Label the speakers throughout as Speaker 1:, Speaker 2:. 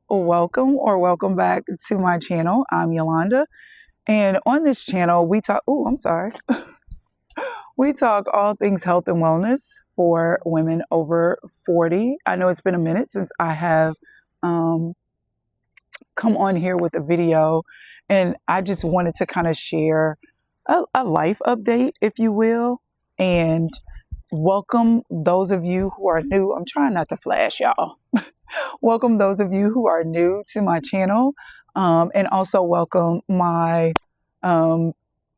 Speaker 1: Welcome back to my channel. I'm Yolanda, and on this channel we talk. Oh, I'm sorry. We talk all things health and wellness for women over 40. I know it's been a minute since I have come on here with a video, and I just wanted to kind of share a life update, if you will, and welcome those of you who are new. I'm trying not to flash, y'all. Welcome those of you who are new to my channel, and also welcome my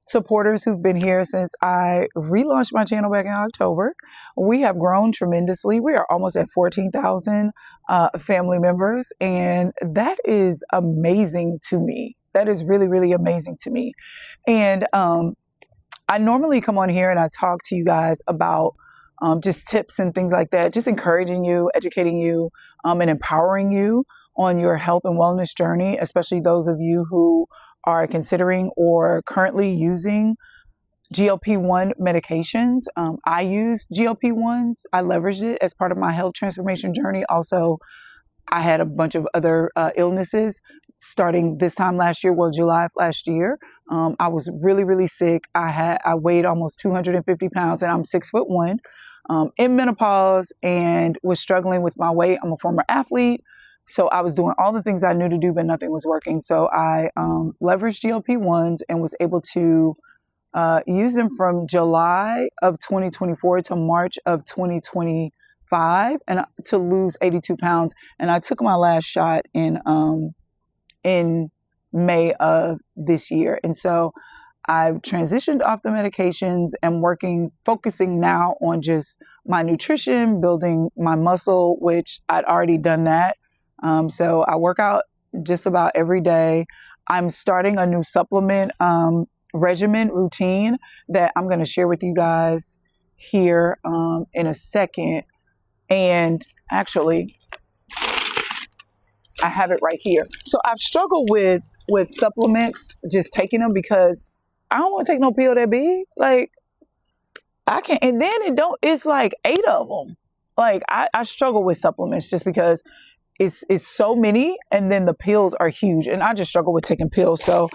Speaker 1: supporters who've been here since I relaunched my channel back in October. We have grown tremendously. We are almost at 14,000 family members, and that is amazing to me. That is really, really amazing to me. And I normally come on here and I talk to you guys about just tips and things like that, just encouraging you, educating you, and empowering you on your health and wellness journey, especially those of you who are considering or currently using GLP-1 medications. I use GLP-1s. I leveraged it as part of my health transformation journey. Also, I had a bunch of other illnesses starting this time last year, July of last year. I was really, really sick. I weighed almost 250 pounds and I'm 6'1", in menopause and was struggling with my weight. I'm a former athlete. So I was doing all the things I knew to do, but nothing was working. So I leveraged GLP-1s and was able to use them from July of 2024 to March of 2025 and to lose 82 pounds. And I took my last shot in May of this year. And so I've transitioned off the medications and focusing now on just my nutrition, building my muscle, which I'd already done that. So I work out just about every day. I'm starting a new supplement regimen routine that I'm going to share with you guys here in a second. And actually, I have it right here. So I've struggled with supplements, just taking them because I don't want to take no pill that big. Like I can't, and then it's like 8 of them. Like I struggle with supplements just because it's so many, and then the pills are huge, and I just struggle with taking pills. So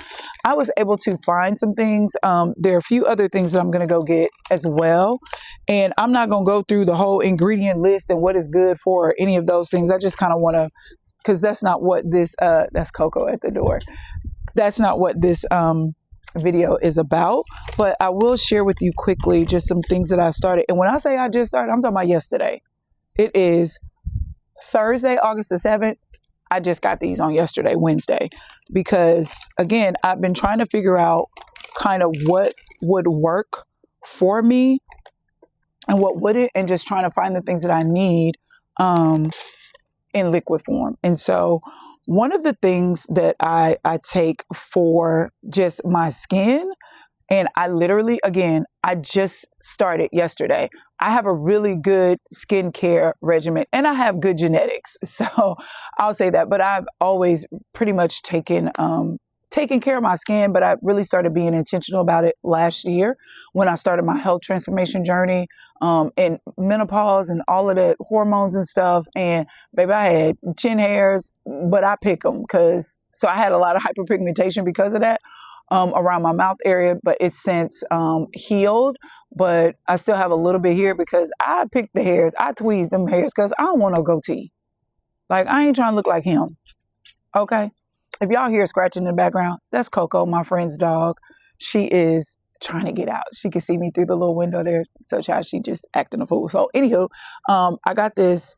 Speaker 1: I was able to find some things. There are a few other things that I'm going to go get as well, and I'm not going to go through the whole ingredient list and what is good for any of those things. I just kind of want to, because that's not what this that's Coco at the door. That's not what this video is about, but I will share with you quickly just some things that I started. And when I say I just started, I'm talking about yesterday. It is Thursday, August the 7th. I just got these on yesterday, Wednesday, because again, I've been trying to figure out kind of what would work for me and what wouldn't, and just trying to find the things that I need in liquid form. And so one of the things that I take for just my skin, and I literally, again, I just started yesterday. I have a really good skincare regimen and I have good genetics. So I'll say that, but I've always pretty much taken care of my skin, but I really started being intentional about it last year when I started my health transformation journey, and menopause and all of the hormones and stuff. And baby, I had chin hairs, but I pick them so I had a lot of hyperpigmentation because of that. Around my mouth area, but it's since healed, but I still have a little bit here because I picked the hairs. I tweezed them hairs because I don't want no goatee. Like, I ain't trying to look like him. Okay? If y'all hear scratching in the background, that's Coco, my friend's dog. She is trying to get out. She can see me through the little window there. So she just acting a fool. So anywho, I got this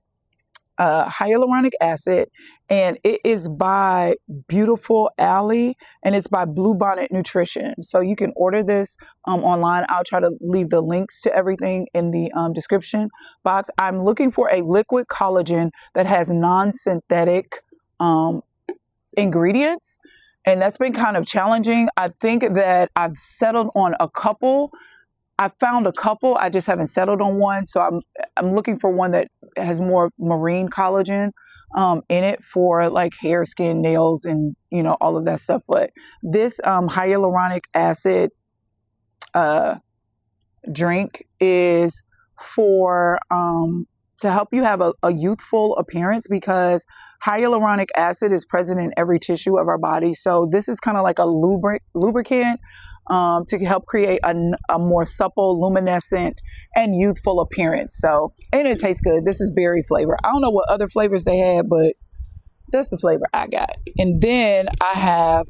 Speaker 1: hyaluronic acid, and it is by Beautiful Alley, and it's by Bluebonnet Nutrition. So you can order this online. I'll try to leave the links to everything in the description box. I'm looking for a liquid collagen that has non-synthetic ingredients, and that's been kind of challenging. I think that I've settled on a couple. I found a couple. I just haven't settled on one. So I'm looking for one that has more marine collagen in it for like hair, skin, nails, and all of that stuff. But this hyaluronic acid drink is for to help you have a youthful appearance, because Hyaluronic acid is present in every tissue of our body. So this is kind of like a lubricant to help create a more supple, luminescent, and youthful appearance. So, and it tastes good. This is berry flavor. I don't know what other flavors they had, but that's the flavor I got. And then I have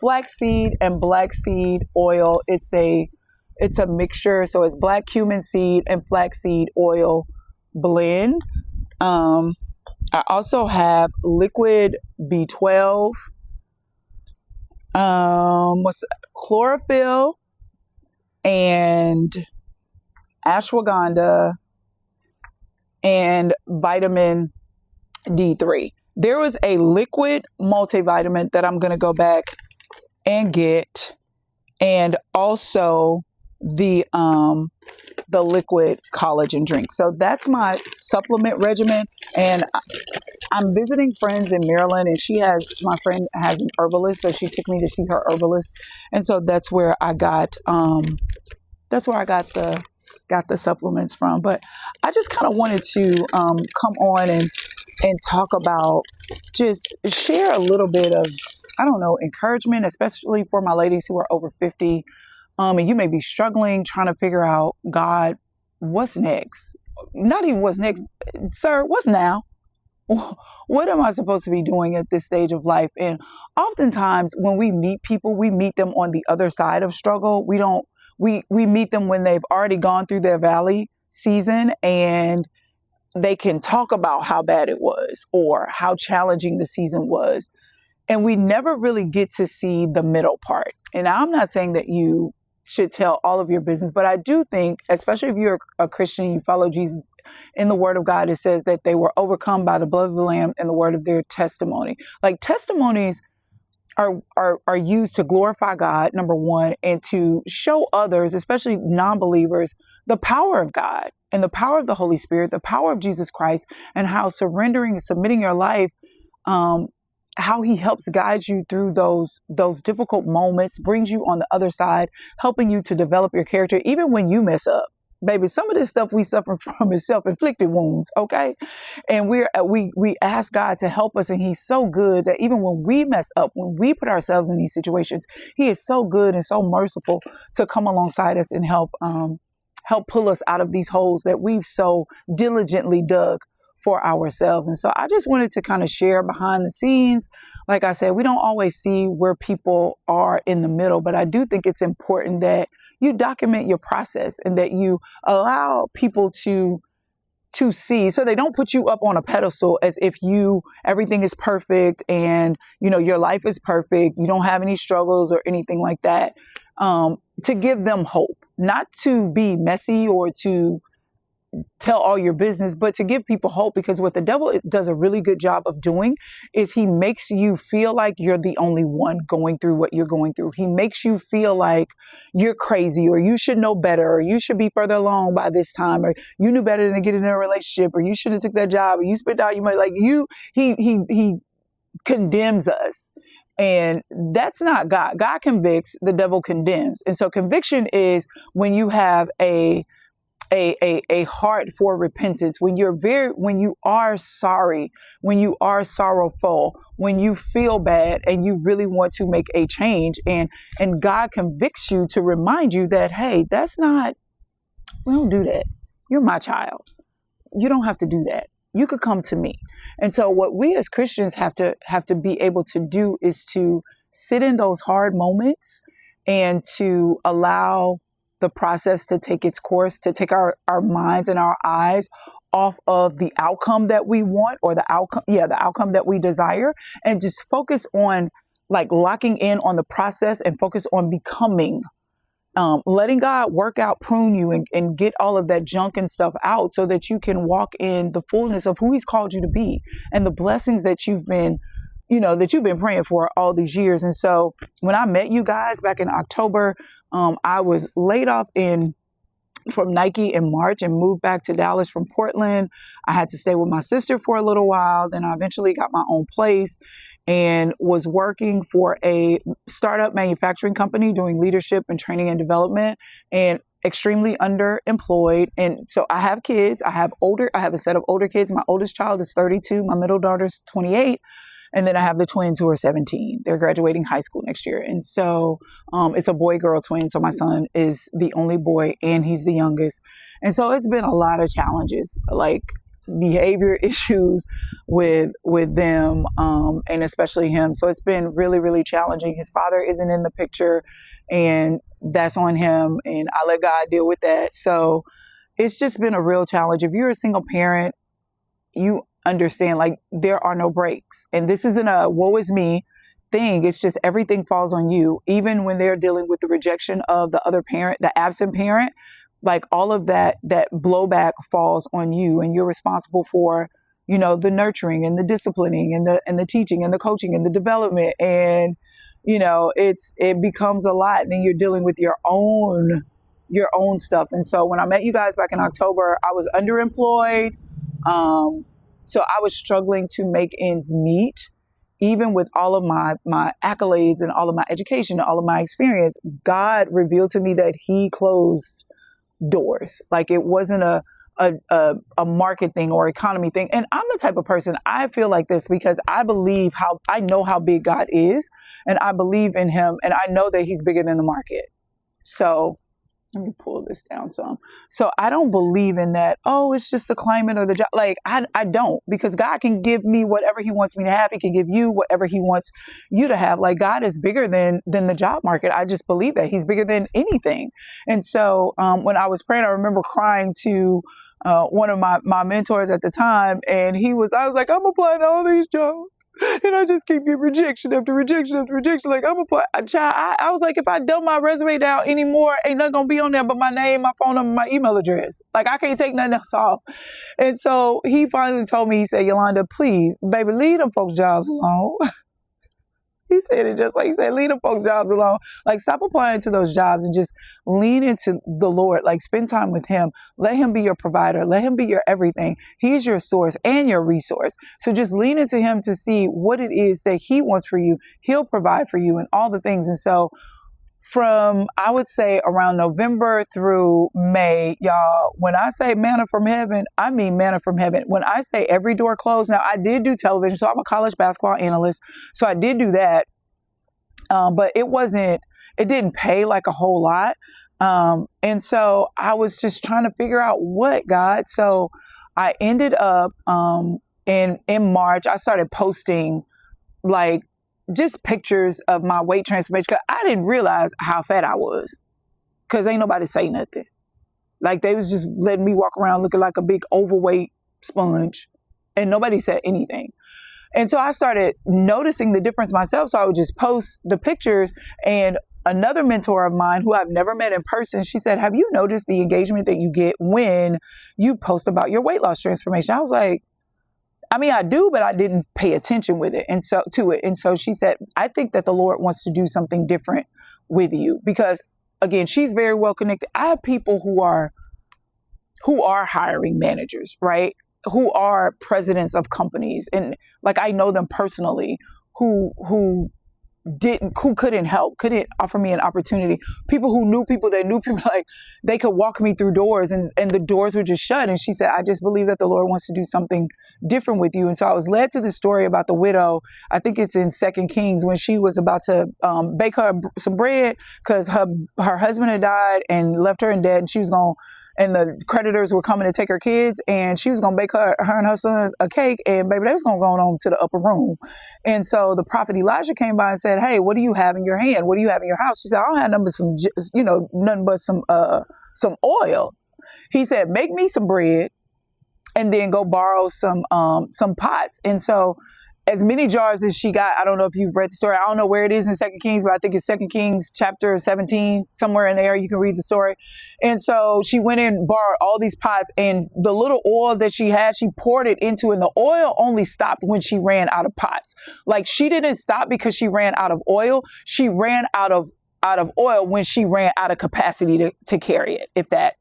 Speaker 1: flaxseed and black seed oil. It's a mixture. So it's black cumin seed and flaxseed oil blend. I also have liquid B12, chlorophyll, and ashwagandha, and vitamin D3. There was a liquid multivitamin that I'm going to go back and get, and also the liquid collagen drink. So that's my supplement regimen. And I'm visiting friends in Maryland, and my friend has an herbalist, so she took me to see her herbalist, and so that's where I got the supplements from. But I just kind of wanted to come on and talk about, just share a little bit of, I don't know, encouragement, especially for my ladies who are over 50. And you may be struggling, trying to figure out, God, what's next? Not even what's next, sir, what's now? What am I supposed to be doing at this stage of life? And oftentimes when we meet people, we meet them on the other side of struggle. We meet them when they've already gone through their valley season, and they can talk about how bad it was or how challenging the season was. And we never really get to see the middle part. And I'm not saying that you should tell all of your business, but I do think, especially if you're a Christian, you follow Jesus, in the Word of God, it says that they were overcome by the blood of the Lamb and the word of their testimony. Like, testimonies are used to glorify God, number one, and to show others, especially non-believers, the power of God and the power of the Holy Spirit, the power of Jesus Christ, and how surrendering and submitting your life, how he helps guide you through those difficult moments, brings you on the other side, helping you to develop your character, even when you mess up. Baby, some of this stuff we suffer from is self-inflicted wounds, okay? And we ask God to help us, and he's so good that even when we mess up, when we put ourselves in these situations, he is so good and so merciful to come alongside us and help pull us out of these holes that we've so diligently dug for ourselves. And so I just wanted to kind of share behind the scenes. Like I said, we don't always see where people are in the middle, but I do think it's important that you document your process and that you allow people to see, so they don't put you up on a pedestal as if everything is perfect and, your life is perfect. You don't have any struggles or anything like that. To give them hope, not to be messy or to tell all your business, but to give people hope, because what the devil does a really good job of doing is he makes you feel like you're the only one going through what you're going through. He makes you feel like you're crazy, or you should know better, or you should be further along by this time, or you knew better than to get in a relationship, or you should have took that job, or you spent all your money. Like he condemns us. And that's not God. God convicts, the devil condemns. And so conviction is when you have a heart for repentance, when you are sorry, when you are sorrowful, when you feel bad and you really want to make a change, and God convicts you to remind you that, hey, we don't do that. You're my child. You don't have to do that. You could come to me. And so what we as Christians have to be able to do is to sit in those hard moments and to allow the process to take its course, to take our minds and our eyes off of the outcome that we want, or the outcome that we desire, and just focus on locking in on the process and focus on becoming, letting God work out, prune you, and get all of that junk and stuff out so that you can walk in the fullness of who he's called you to be and the blessings that you've been praying for all these years. And so when I met you guys back in October, I was laid off from Nike in March and moved back to Dallas from Portland. I had to stay with my sister for a little while. Then I eventually got my own place and was working for a startup manufacturing company doing leadership and training and development. And extremely underemployed. And so I have kids. I have a set of older kids. My oldest child is 32. My middle daughter's 28. And then I have the twins who are 17. They're graduating high school next year. And so it's a boy-girl twin. So my son is the only boy and he's the youngest. And so it's been a lot of challenges, like behavior issues with them, and especially him. So it's been really, really challenging. His father isn't in the picture, and that's on him. And I let God deal with that. So it's just been a real challenge. If you're a single parent, you understand, like, there are no breaks. And this isn't a woe is me thing. It's just everything falls on you. Even when they're dealing with the rejection of the other parent, the absent parent, like all of that blowback falls on you, and you're responsible for, the nurturing and the disciplining and the teaching and the coaching and the development. And, it becomes a lot. Then you're dealing with your own stuff. And so when I met you guys back in October, I was underemployed. So I was struggling to make ends meet, even with all of my accolades and all of my education and all of my experience. God revealed to me that he closed doors. Like, it wasn't a market thing or economy thing. And I'm the type of person, I feel like this because I know how big God is, and I believe in him, and I know that he's bigger than the market. So let me pull this down some. So I don't believe in that, it's just the climate or the job. Like, I don't, because God can give me whatever he wants me to have. He can give you whatever he wants you to have. Like, God is bigger than the job market. I just believe that he's bigger than anything. And so when I was praying, I remember crying to one of my mentors at the time. And I was like, I'm applying to all these jobs. And I just keep getting rejection after rejection after rejection. Like, I was like, if I dumb my resume down anymore, ain't nothing gonna be on there but my name, my phone number, my email address. Like, I can't take nothing else off. And so he finally told me, he said, Yolanda, please, baby, leave them folks' jobs alone. He said it just like he said, leave them folks' jobs alone. Like, stop applying to those jobs and just lean into the Lord. Like, spend time with him. Let him be your provider. Let him be your everything. He's your source and your resource. So just lean into him to see what it is that he wants for you. He'll provide for you and all the things. And so from, I would say, around November through May, y'all, when I say manna from heaven, I mean manna from heaven. When I say every door closed, now I did do television, so I'm a college basketball analyst, so I did do that, but it didn't pay like a whole lot, and so I was just trying to figure out what, God. So I ended up in March, I started posting like just pictures of my weight transformation, because I didn't realize how fat I was, because ain't nobody say nothing. Like, they was just letting me walk around looking like a big overweight sponge, and nobody said anything. And so I started noticing the difference myself. So I would just post the pictures, and another mentor of mine who I've never met in person, she said, have you noticed the engagement that you get when you post about your weight loss transformation? I was like, I mean, I do, but I didn't pay attention with it. And so she said, I think that the Lord wants to do something different with you, because again, she's very well connected. I have people who are hiring managers, right? Who are presidents of companies. And like, I know them personally who couldn't help, couldn't offer me an opportunity. People who knew people that knew people, like, they could walk me through doors, and the doors were just shut. And she said, I just believe that the Lord wants to do something different with you. And so I was led to the story about the widow. I think it's in 2 Kings, when she was about to bake her some bread, because her husband had died and left her in debt, and the creditors were coming to take her kids, and she was going to bake her and her son a cake, and baby, they was going to go on to the upper room. And so the prophet Elijah came by and said, hey, what do you have in your hand? What do you have in your house? She said, I don't have nothing but some oil. He said, make me some bread and then go borrow some pots. And so as many jars as she got, I don't know if you've read the story. I don't know where it is in 2 Kings, but I think it's 2 Kings chapter 17, somewhere in there. You can read the story. And so she went in, borrowed all these pots, and the little oil that she had, she poured it into, and the oil only stopped when she ran out of pots. Like, she didn't stop because she ran out of oil. She ran out of oil when she ran out of capacity to carry it, if that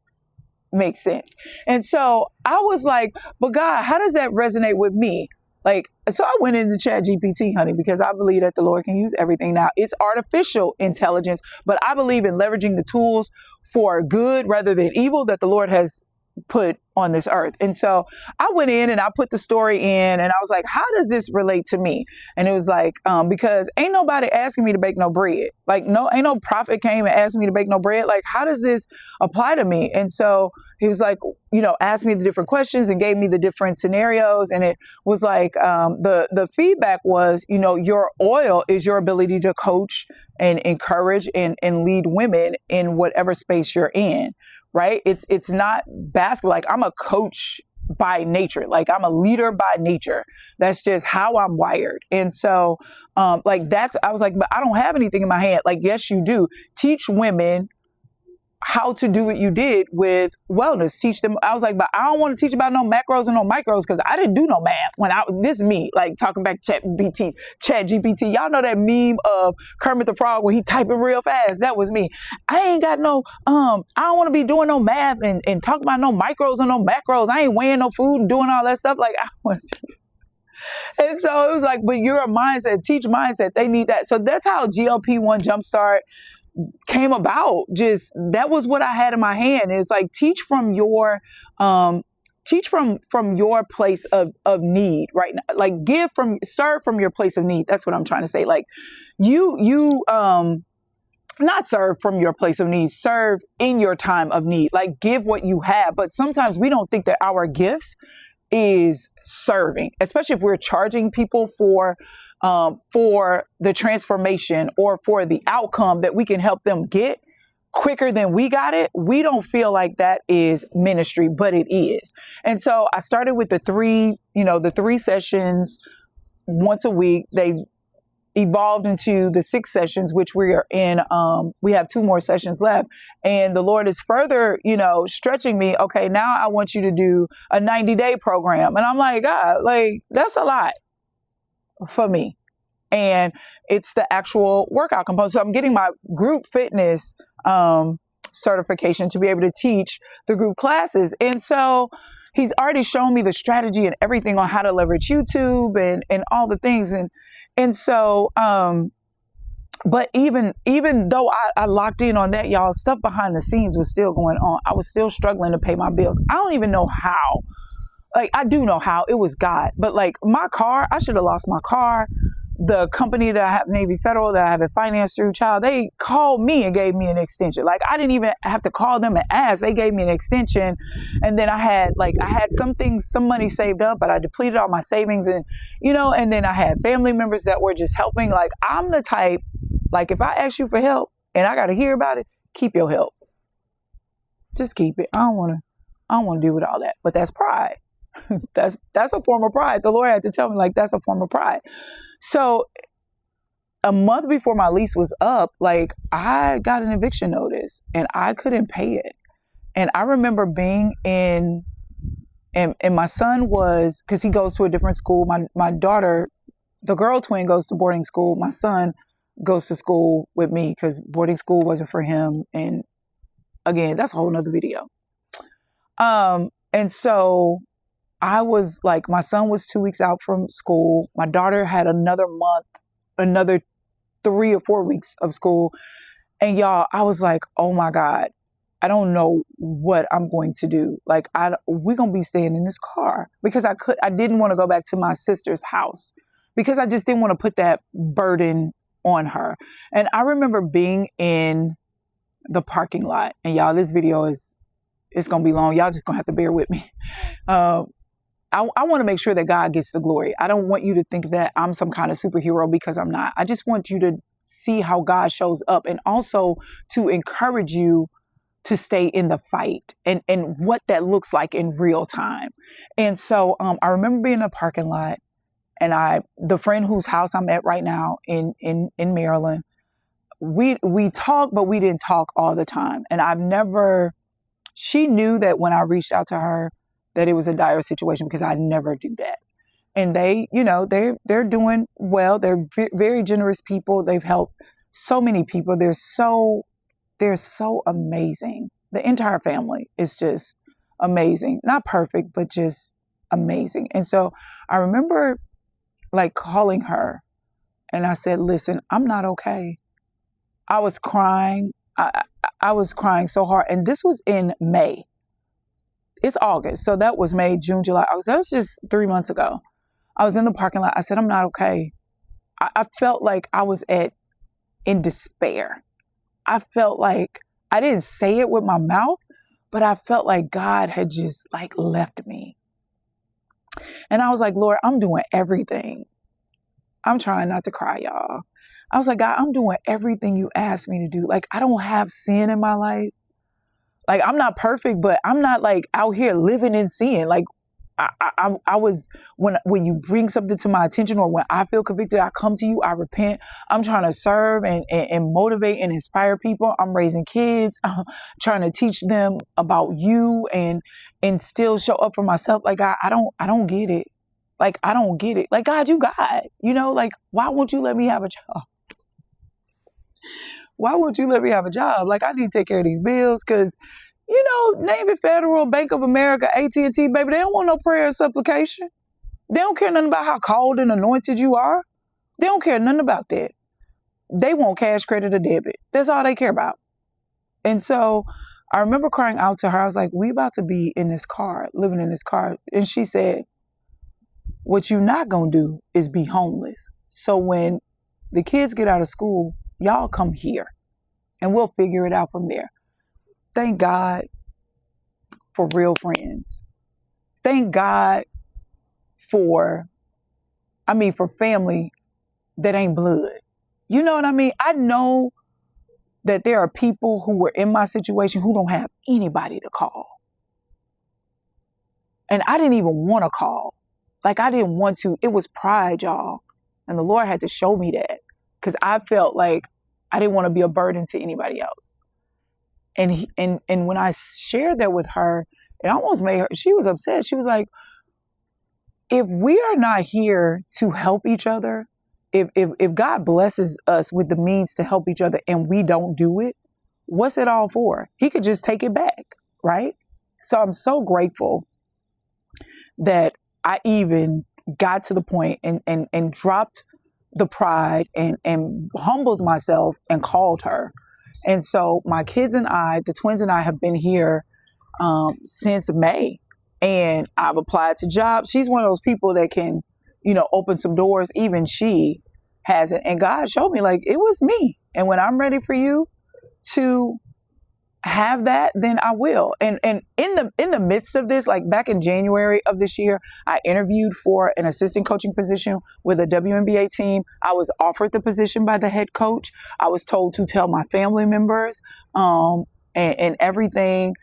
Speaker 1: makes sense. And so I was like, but God, how does that resonate with me? Like, so I went into Chat GPT, honey, because I believe that the Lord can use everything. Now, it's artificial intelligence, but I believe in leveraging the tools for good rather than evil that the Lord has put on this earth. And so I went in and I put the story in and I was like, how does this relate to me? And it was like, because ain't nobody asking me to bake no bread. Like, no, ain't no prophet came and asked me to bake no bread. Like, how does this apply to me? And so he was like, asked me the different questions and gave me the different scenarios. And it was like, the feedback was, your oil is your ability to coach and encourage and lead women in whatever space you're in. Right? It's not basketball. Like, I'm a coach by nature. Like, I'm a leader by nature. That's just how I'm wired. And so, I was like, but I don't have anything in my hand. Like, yes, you do. Teach women how to do what you did with wellness. Teach them. I was like, but I don't want to teach about no macros and no micros because I didn't do no math this me, like talking back Chat GPT. Y'all know that meme of Kermit the Frog when he typing real fast? That was me. I ain't got no, I don't want to be doing no math and talking about no micros and no macros. I ain't weighing no food and doing all that stuff. Like, I want to. And so it was like, but you're a mindset, teach mindset. They need that. So that's how GLP-1 Jumpstart came about. Just that was what I had in my hand. It's like, teach from your place of need right now. Like, serve from your place of need. That's what I'm trying to say. Like, you not serve from your place of need, serve in your time of need. Like, give what you have. But sometimes we don't think that our gifts is serving, especially if we're charging people for the transformation or for the outcome that we can help them get quicker than we got it. We don't feel like that is ministry, but it is. And so I started with the three sessions once a week. They evolved into the 6 sessions, which we are in. We have 2 more sessions left. And the Lord is further, stretching me. Okay, now I want you to do a 90-day program. And I'm like, God, like, that's a lot for me. And it's the actual workout component. So I'm getting my group fitness certification to be able to teach the group classes. And so he's already shown me the strategy and everything on how to leverage YouTube and all the things. And so, but even though I locked in on that, y'all, stuff behind the scenes was still going on. I was still struggling to pay my bills. I don't even know how. Like, I do know how. It was God. But like, my car, I should have lost my car. The company that I have, Navy Federal, that I have it financed through, child, they called me and gave me an extension. Like, I didn't even have to call them and ask. They gave me an extension. And then I had some money saved up, but I depleted all my savings. And, and then I had family members that were just helping. Like, I'm the type, like, if I ask you for help and I got to hear about it, keep your help. Just keep it. I don't want to deal with all that. But that's pride. That's a form of pride. The Lord had to tell me, like, that's a form of pride. So a month before my lease was up, like, I got an eviction notice and I couldn't pay it. And I remember being and my son was, because he goes to a different school. My daughter, the girl twin, goes to boarding school. My son goes to school with me because boarding school wasn't for him. And again, that's a whole nother video. And so I was like, my son was 2 weeks out from school. My daughter had another 3 or 4 weeks of school. And y'all, I was like, oh my God, I don't know what I'm going to do. Like, we're going to be staying in this car because I didn't want to go back to my sister's house because I just didn't want to put that burden on her. And I remember being in the parking lot, and y'all, this video it's going to be long. Y'all just going to have to bear with me. I want to make sure that God gets the glory. I don't want you to think that I'm some kind of superhero because I'm not. I just want you to see how God shows up and also to encourage you to stay in the fight and what that looks like in real time. And so I remember being in a parking lot and the friend whose house I'm at right now in Maryland, we talked, but we didn't talk all the time. And she knew that when I reached out to her, that it was a dire situation because I never do that. And they're doing well. They're very generous people. They've helped so many people. They're so amazing. The entire family is just amazing. Not perfect, but just amazing. And so I remember like calling her. And I said, listen, I'm not okay. I was crying. I was crying so hard. And this was in May. It's August. So that was May, June, July, August. That was just 3 months ago. I was in the parking lot. I said, I'm not okay. I felt like I was in despair. I felt like I didn't say it with my mouth, but I felt like God had just like left me. And I was like, Lord, I'm doing everything. I'm trying not to cry, y'all. I was like, God, I'm doing everything you asked me to do. Like, I don't have sin in my life. Like, I'm not perfect, but I'm not like out here living in sin. Like, I was, when you bring something to my attention or when I feel convicted, I come to you, I repent. I'm trying to serve and motivate and inspire people. I'm raising kids. I'm trying to teach them about you and still show up for myself. Like, I don't get it. Like, I don't get it. Like, God, you God, like, why won't you let me have a job? Why won't you let me have a job? Like, I need to take care of these bills because, Navy Federal, Bank of America, AT&T, baby, they don't want no prayer and supplication. They don't care nothing about how called and anointed you are. They don't care nothing about that. They want cash, credit, or debit. That's all they care about. And so I remember crying out to her. I was like, we about to be in this car, living in this car. And she said, what you not going to do is be homeless. So when the kids get out of school, y'all come here and we'll figure it out from there. Thank God for real friends. Thank God for family that ain't blood. You know what I mean? I know that there are people who were in my situation who don't have anybody to call. And I didn't even want to call. Like, I didn't want to. It was pride, y'all. And the Lord had to show me that because I felt like I didn't want to be a burden to anybody else. And when I shared that with her, it almost made her, she was upset. She was like, if we are not here to help each other, if God blesses us with the means to help each other and we don't do it, what's it all for? He could just take it back, right? So I'm so grateful that I even got to the point and dropped the pride and humbled myself and called her. And so my kids and I, the twins and I, have been here since May. And I've applied to jobs. She's one of those people that can, open some doors. Even she hasn't. And God showed me, like, it was me. And when I'm ready for you to have that, then I will. And in the midst of this, like back in January of this year, I interviewed for an assistant coaching position with a WNBA team. I was offered the position by the head coach. I was told to tell my family members and everything,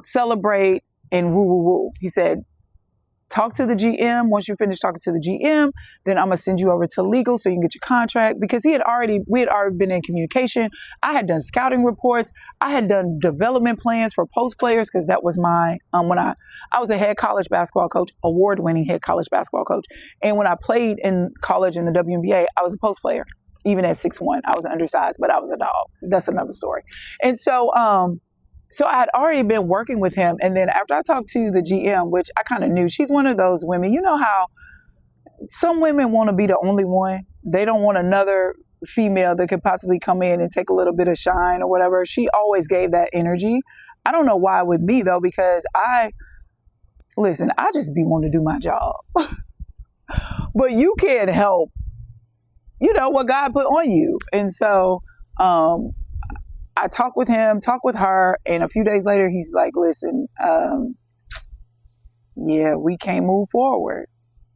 Speaker 1: celebrate and woo woo woo. He said, talk to the GM. Once you finish talking to the GM, then I'm going to send you over to legal so you can get your contract, because we had already been in communication. I had done scouting reports. I had done development plans for post players, because that was my, when I was a head college basketball coach, award-winning head college basketball coach. And when I played in college in the WNBA, I was a post player. Even at 6'1", I was undersized, but I was a dog. That's another story. And so, so I had already been working with him. And then after I talked to the GM, which I kind of knew, she's one of those women, you know how some women want to be the only one. They don't want another female that could possibly come in and take a little bit of shine or whatever. She always gave that energy. I don't know why with me though, because I just be wanting to do my job. But you can't help, what God put on you. And so, I talked with him, talked with her, and a few days later, he's like, listen, we can't move forward.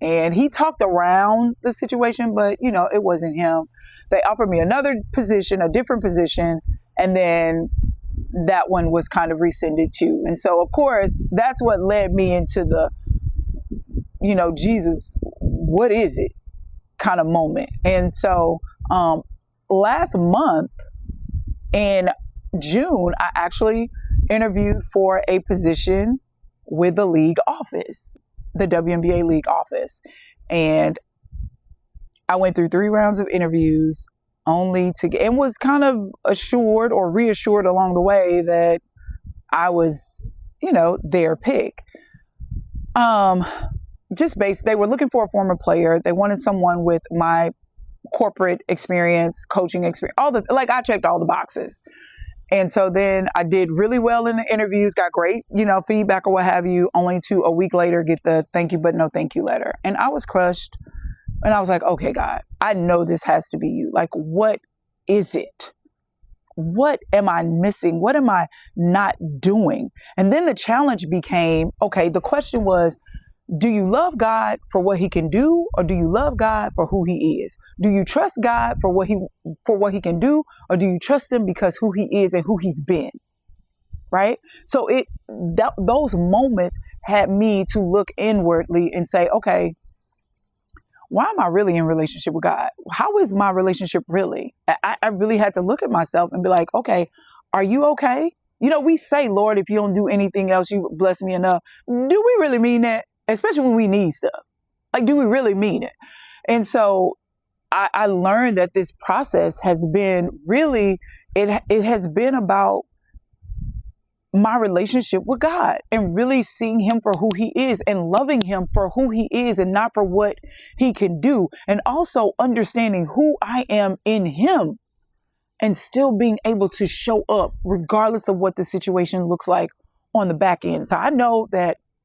Speaker 1: And he talked around the situation, but, it wasn't him. They offered me another position, a different position, and then that one was kind of rescinded too. And so, of course, that's what led me into the, Jesus, what is it kind of moment. And so last month, in June, I actually interviewed for a position with the league office, the WNBA league office. And I went through 3 rounds of interviews only to get, and was kind of assured or reassured along the way that I was, their pick. they were looking for a former player. They wanted someone with my corporate experience, coaching experience, I checked all the boxes. And so then I did really well in the interviews, got great, feedback or what have you, only to a week later get the thank you, but no thank you letter. And I was crushed. And I was like, okay, God, I know this has to be you. Like, what is it? What am I missing? What am I not doing? And then the challenge became, okay, the question was, do you love God for what he can do, or do you love God for who he is? Do you trust God for what he can do, or do you trust him because who he is and who he's been? Right? So those moments had me to look inwardly and say, okay, why am I really in relationship with God? How is my relationship really? I really had to look at myself and be like, okay, are you okay? We say, Lord, if you don't do anything else, you bless me enough. Do we really mean that? Especially when we need stuff. Like, do we really mean it? And so I learned that this process has been really, it has been about my relationship with God and really seeing him for who he is and loving him for who he is and not for what he can do. And also understanding who I am in him and still being able to show up regardless of what the situation looks like on the back end. So I know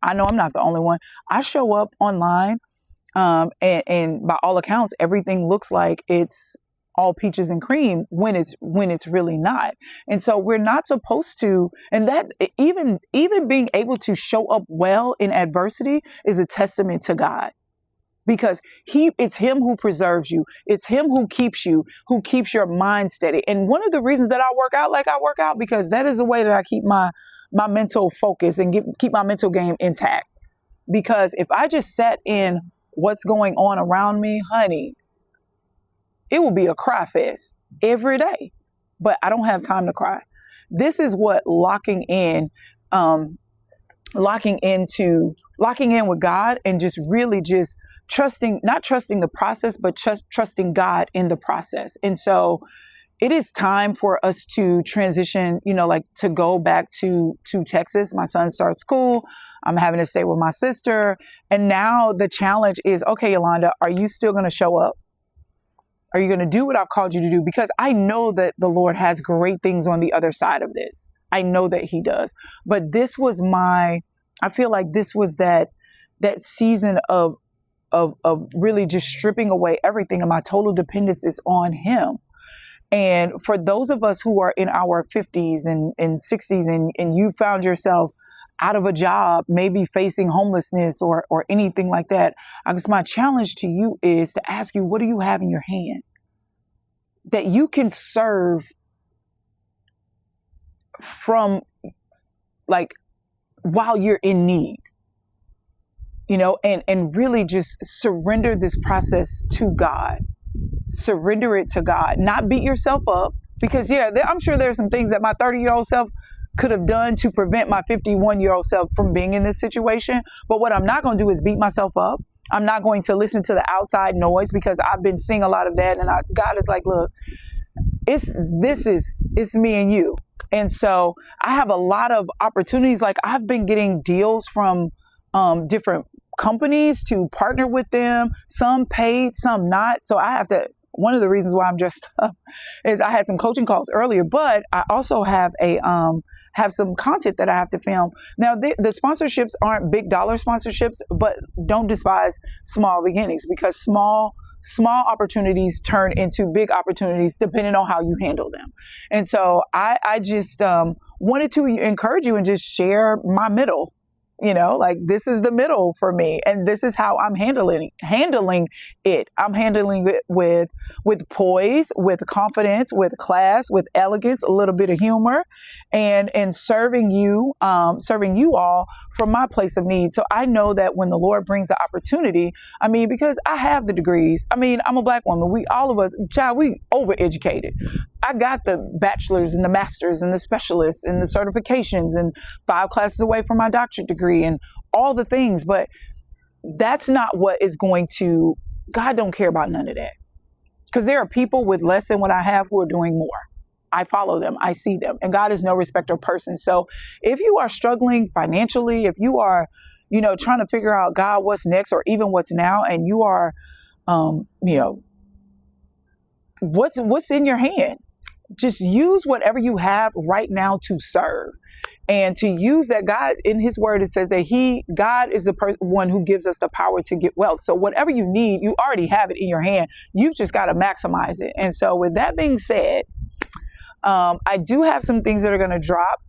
Speaker 1: I'm not the only one. I show up online, and by all accounts, everything looks like it's all peaches and cream when it's really not. And so we're not supposed to, and that even being able to show up well in adversity is a testament to God. Because it's him who preserves you. It's him who keeps your mind steady. And one of the reasons that I work out like I work out, because that is the way that I keep my mental focus and keep my mental game intact. Because if I just sat in what's going on around me, honey, it will be a cry fest every day. But I don't have time to cry. This is what locking in with God and just really just not trusting the process, but trusting God in the process. And so it is time for us to transition, to go back to Texas. My son starts school. I'm having to stay with my sister. And now the challenge is, okay, Yolanda, are you still going to show up? Are you going to do what I've called you to do? Because I know that the Lord has great things on the other side of this. I know that he does. But I feel like this was that season of really just stripping away everything, and my total dependence is on him. And for those of us who are in our 50s and 60s and you found yourself out of a job, maybe facing homelessness or anything like that, I guess my challenge to you is to ask you, what do you have in your hand that you can serve from, like, while you're in need? And really just surrender this process to God. Surrender it to God. Not beat yourself up, because I'm sure there's some things that my 30-year-old self could have done to prevent my 51-year-old self from being in this situation. But what I'm not going to do is beat myself up. I'm not going to listen to the outside noise, because I've been seeing a lot of that. And God is like, look, it's me and you. And so I have a lot of opportunities. Like, I've been getting deals from different companies to partner with them, some paid, some not. So one of the reasons why I'm dressed up is I had some coaching calls earlier, but I also have have some content that I have to film. Now, the sponsorships aren't big dollar sponsorships, but don't despise small beginnings, because small opportunities turn into big opportunities depending on how you handle them. And so I just wanted to encourage you and just share my middle. Like, this is the middle for me, and this is how I'm handling it. I'm handling it with poise, with confidence, with class, with elegance, a little bit of humor, and serving you all from my place of need. So I know that when the Lord brings the opportunity, because I have the degrees. I'm a Black woman. We overeducated. I got the bachelor's and the master's and the specialists and the certifications and 5 classes away from my doctorate degree and all the things. But that's not what is going to, God don't care about none of that. Because there are people with less than what I have who are doing more. I follow them. I see them. And God is no respecter of persons. So if you are struggling financially, if you are, trying to figure out, God, what's next, or even what's now, and you are, what's in your hand. Just use whatever you have right now to serve. And to use that. God, in his word, it says that God is the one who gives us the power to get wealth. So whatever you need, you already have it in your hand. You've just got to maximize it. And so with that being said, I do have some things that are going to drop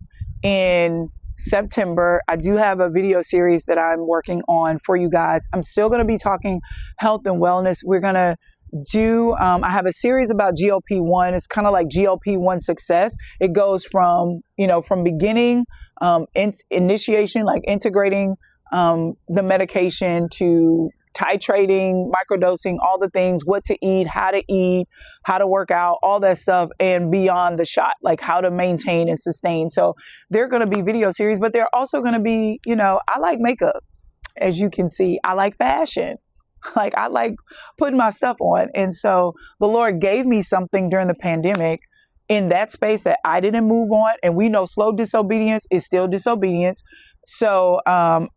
Speaker 1: in September. I do have a video series that I'm working on for you guys. I'm still going to be talking health and wellness. We're going to I have a series about GLP-1. It's kind of like GLP-1 success. It goes from beginning, initiation, like integrating the medication, to titrating, microdosing, all the things, what to eat, how to work out, all that stuff, and beyond the shot, like how to maintain and sustain. So they're going to be video series, but they're also going to be, I like makeup. As you can see, I like fashion. Like, I like putting my stuff on. And so the Lord gave me something during the pandemic in that space that I didn't move on. And we know slow disobedience is still disobedience. So I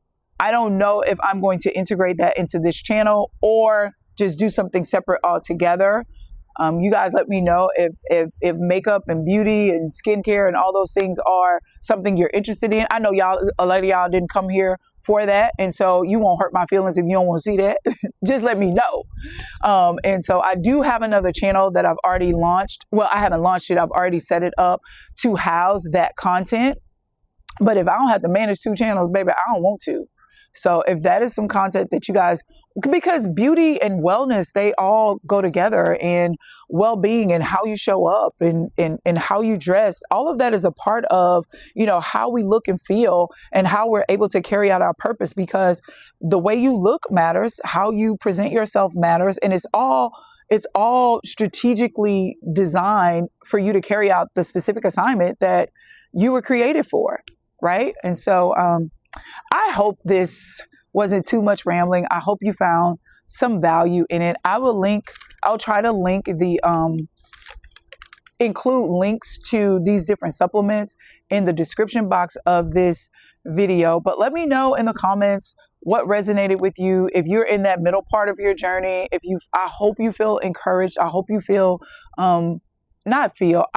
Speaker 1: don't know if I'm going to integrate that into this channel or just do something separate altogether. You guys let me know if makeup and beauty and skincare and all those things are something you're interested in. I know a lot of y'all didn't come here for that. And so you won't hurt my feelings if you don't want to see that. Just let me know. And so I do have another channel that I've already launched. Well, I haven't launched it. I've already set it up to house that content. But if I don't have to manage 2 channels, baby, I don't want to. So if that is some content that you guys, because beauty and wellness, they all go together, and well-being and how you show up and how you dress, all of that is a part of, how we look and feel and how we're able to carry out our purpose, because the way you look matters, how you present yourself matters. And it's all strategically designed for you to carry out the specific assignment that you were created for. Right. And so, I hope this wasn't too much rambling. I hope you found some value in it. I'll try to include links to these different supplements in the description box of this video. But let me know in the comments what resonated with you. If you're in that middle part of your journey, I hope you feel encouraged. I hope you feel, I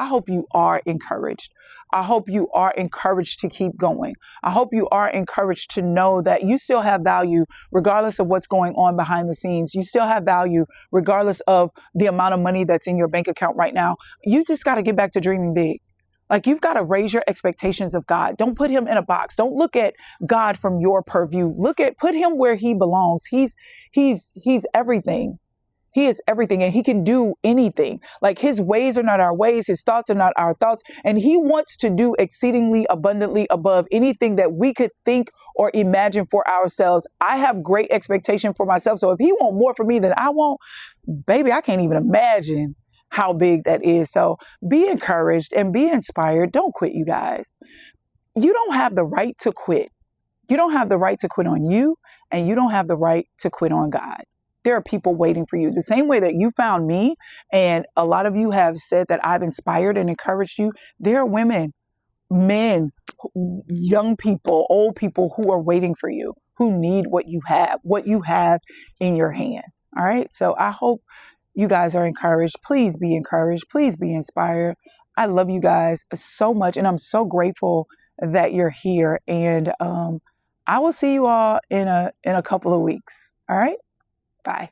Speaker 1: hope you are encouraged. I hope you are encouraged to keep going. I hope you are encouraged to know that you still have value regardless of what's going on behind the scenes. You still have value regardless of the amount of money that's in your bank account right now. You just got to get back to dreaming big. Like, you've got to raise your expectations of God. Don't put him in a box. Don't look at God from your purview. Put him where he belongs. He's everything. He is everything, and he can do anything. Like, his ways are not our ways. His thoughts are not our thoughts. And he wants to do exceedingly abundantly above anything that we could think or imagine for ourselves. I have great expectation for myself. So if he wants more for me than I want, baby, I can't even imagine how big that is. So be encouraged and be inspired. Don't quit, you guys. You don't have the right to quit. You don't have the right to quit on you, and you don't have the right to quit on God. There are people waiting for you. The same way that you found me, and a lot of you have said that I've inspired and encouraged you, there are women, men, young people, old people who are waiting for you, who need what you have in your hand. All right. So I hope you guys are encouraged. Please be encouraged. Please be inspired. I love you guys so much, and I'm so grateful that you're here. And I will see you all in a couple of weeks. All right. Bye.